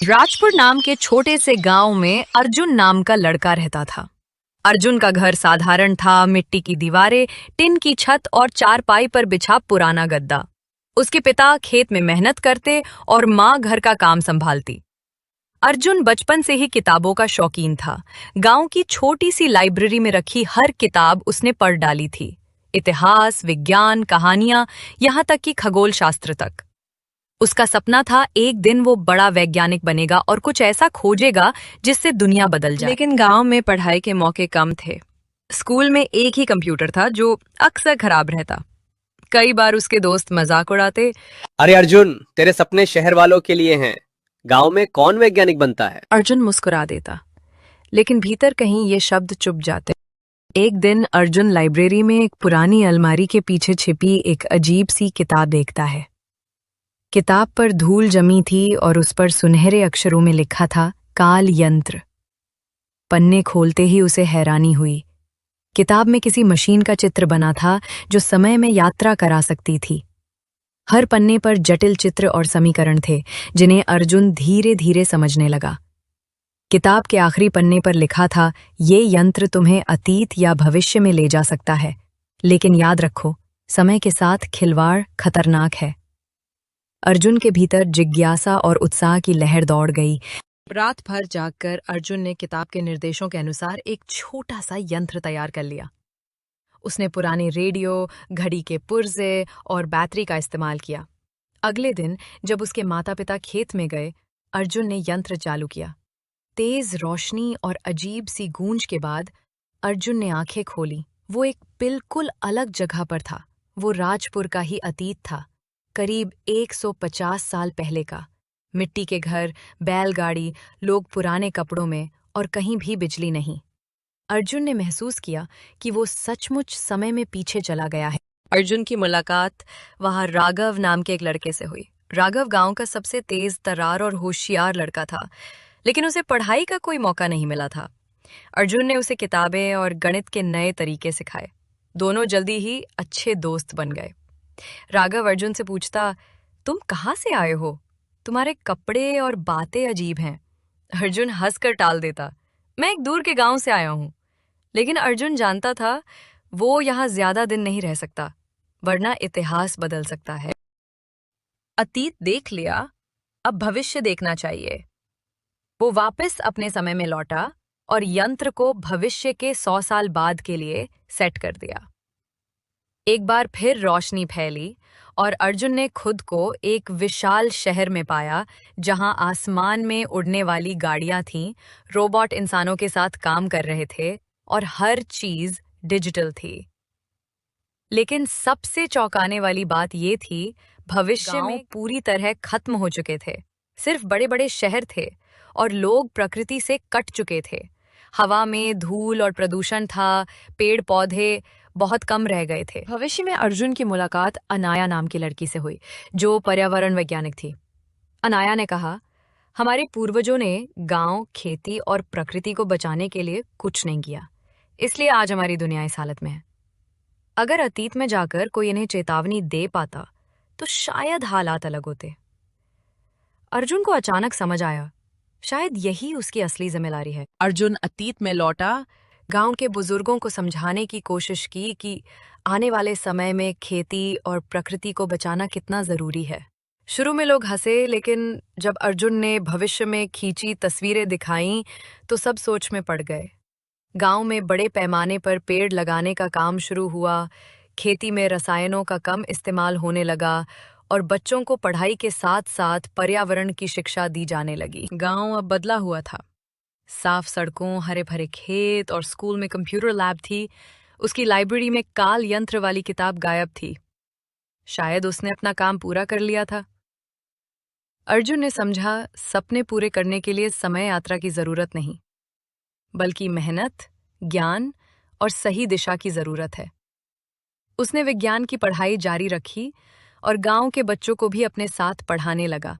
राजपुर नाम के छोटे से गांव में अर्जुन नाम का लड़का रहता था। अर्जुन का घर साधारण था, मिट्टी की दीवारें, टिन की छत और चारपाई पर बिछा पुराना गद्दा। उसके पिता खेत में मेहनत करते और माँ घर का काम संभालती। अर्जुन बचपन से ही किताबों का शौकीन था। गांव की छोटी सी लाइब्रेरी में रखी हर किताब उसने पढ़ डाली थी। इतिहास, विज्ञान, कहानियां, यहाँ तक कि खगोल शास्त्र तक। उसका सपना था एक दिन वो बड़ा वैज्ञानिक बनेगा और कुछ ऐसा खोजेगा जिससे दुनिया बदल जाए। लेकिन गांव में पढ़ाई के मौके कम थे। स्कूल में एक ही कंप्यूटर था जो अक्सर खराब रहता। कई बार उसके दोस्त मजाक उड़ाते। अरे अर्जुन, तेरे सपने शहर वालों के लिए हैं। गांव में कौन वैज्ञानिक बनता है? अर्जुन मुस्कुरा देता, लेकिन भीतर कहीं ये शब्द चुप जाते। एक दिन अर्जुन लाइब्रेरी में एक पुरानी अलमारी के पीछे छिपी एक अजीब सी किताब देखता है। किताब पर धूल जमी थी और उस पर सुनहरे अक्षरों में लिखा था काल यंत्र। पन्ने खोलते ही उसे हैरानी हुई। किताब में किसी मशीन का चित्र बना था जो समय में यात्रा करा सकती थी। हर पन्ने पर जटिल चित्र और समीकरण थे जिन्हें अर्जुन धीरे धीरे समझने लगा। किताब के आखिरी पन्ने पर लिखा था, ये यंत्र तुम्हें अतीत या भविष्य में ले जा सकता है, लेकिन याद रखो, समय के साथ खिलवाड़ खतरनाक है। अर्जुन के भीतर जिज्ञासा और उत्साह की लहर दौड़ गई। रात भर जागकर अर्जुन ने किताब के निर्देशों के अनुसार एक छोटा सा यंत्र तैयार कर लिया। उसने पुराने रेडियो, घड़ी के पुर्जे और बैटरी का इस्तेमाल किया। अगले दिन जब उसके माता पिता खेत में गए, अर्जुन ने यंत्र चालू किया। तेज रोशनी और अजीब सी गूंज के बाद अर्जुन ने आंखें खोली। वो एक बिल्कुल अलग जगह पर था। वो राजपुर का ही अतीत था, करीब 150 साल पहले का। मिट्टी के घर, बैलगाड़ी, लोग पुराने कपड़ों में और कहीं भी बिजली नहीं। अर्जुन ने महसूस किया कि वो सचमुच समय में पीछे चला गया है। अर्जुन की मुलाकात वहां राघव नाम के एक लड़के से हुई। राघव गांव का सबसे तेज तर्रार और होशियार लड़का था, लेकिन उसे पढ़ाई का कोई मौका नहीं मिला था। अर्जुन ने उसे किताबें और गणित के नए तरीके सिखाए। दोनों जल्दी ही अच्छे दोस्त बन गए। राघव अर्जुन से पूछता, तुम कहाँ से आए हो? तुम्हारे कपड़े और बातें अजीब हैं। अर्जुन हंसकर टाल देता, मैं एक दूर के गांव से आया हूं। लेकिन अर्जुन जानता था वो यहां ज्यादा दिन नहीं रह सकता, वरना इतिहास बदल सकता है। अतीत देख लिया, अब भविष्य देखना चाहिए। वो वापस अपने समय में लौटा और यंत्र को भविष्य के 100 साल बाद के लिए सेट कर दिया। एक बार फिर रोशनी फैली और अर्जुन ने खुद को एक विशाल शहर में पाया, जहां आसमान में उड़ने वाली गाड़ियां थीं, रोबोट इंसानों के साथ काम कर रहे थे और हर चीज डिजिटल थी। लेकिन सबसे चौंकाने वाली बात ये थी, भविष्य में पूरी तरह खत्म हो चुके थे। सिर्फ बड़े बड़े शहर थे और लोग प्रकृति से कट चुके थे। हवा में धूल और प्रदूषण था, पेड़ पौधे बहुत कम रह गए थे। भविष्य में अर्जुन की मुलाकात अनाया नाम की लड़की से हुई, जो पर्यावरण वैज्ञानिक थी। अनाया ने कहा, हमारे पूर्वजों ने गांव, खेती और प्रकृति को बचाने के लिए कुछ नहीं किया, इसलिए आज हमारी दुनिया इस हालत में है। अगर अतीत में जाकर कोई इन्हें चेतावनी दे पाता तो शायद हालात अलग होते। अर्जुन को अचानक समझ आया, शायद यही उसकी असली जिम्मेदारी है। अर्जुन अतीत में लौटा, गांव के बुजुर्गों को समझाने की कोशिश की कि आने वाले समय में खेती और प्रकृति को बचाना कितना जरूरी है। शुरू में लोग हंसे, लेकिन जब अर्जुन ने भविष्य में खींची तस्वीरें दिखाईं तो सब सोच में पड़ गए। गांव में बड़े पैमाने पर पेड़ लगाने का काम शुरू हुआ, खेती में रसायनों का कम इस्तेमाल होने लगा और बच्चों को पढ़ाई के साथ साथ पर्यावरण की शिक्षा दी जाने लगी। गांव अब बदला हुआ था। साफ सड़कों, हरे भरे खेत और स्कूल में कंप्यूटर लैब थी। उसकी लाइब्रेरी में काल यंत्र वाली किताब गायब थी। शायद उसने अपना काम पूरा कर लिया था। अर्जुन ने समझा, सपने पूरे करने के लिए समय यात्रा की जरूरत नहीं, बल्कि मेहनत, ज्ञान और सही दिशा की जरूरत है। उसने विज्ञान की पढ़ाई जारी रखी और गांव के बच्चों को भी अपने साथ पढ़ाने लगा।